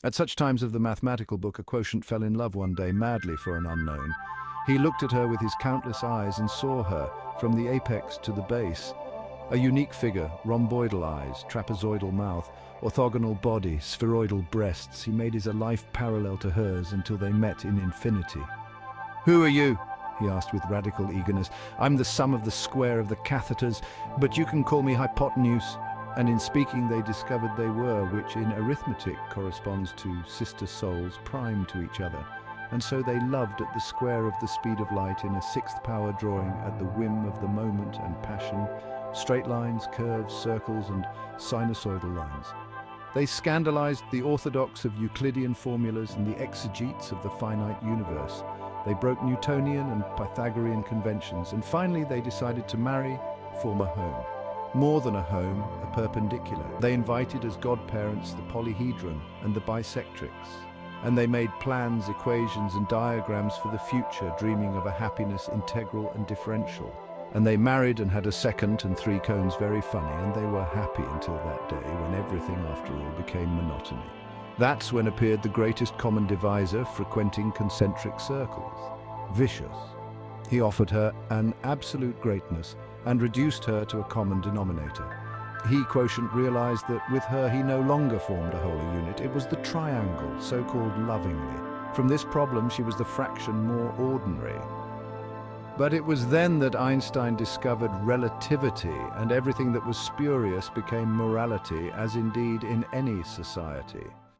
At such times of the mathematical book, a quotient fell in love one day madly for an unknown. He looked at her with his countless eyes and saw her, from the apex to the base. A unique figure, rhomboidal eyes, trapezoidal mouth, orthogonal body, spheroidal breasts. He made his life parallel to hers until they met in infinity. "Who are you?" he asked with radical eagerness. "I'm the sum of the square of the catheters, but you can call me hypotenuse." And in speaking they discovered they were, which in arithmetic corresponds to sister souls prime to each other. And so they loved at the square of the speed of light in a sixth power drawing at the whim of the moment and passion, straight lines, curves, circles, and sinusoidal lines. They scandalized the orthodox of Euclidean formulas and the exegetes of the finite universe. They broke Newtonian and Pythagorean conventions, and finally they decided to marry, form a home. More than a home, a perpendicular. They invited as godparents the polyhedron and the bisectrix. And they made plans, equations, and diagrams for the future, dreaming of a happiness integral and differential. And they married and had a second and three cones, very funny, and they were happy until that day when everything after all became monotony. That's when appeared the greatest common divisor, frequenting concentric circles. Vicious. He offered her an absolute greatness and reduced her to a common denominator. He, quotient, realized that with her he no longer formed a holy unit. It was the triangle, so-called lovingly. From this problem she was the fraction more ordinary. But it was then that Einstein discovered relativity, and everything that was spurious became morality, as indeed in any society.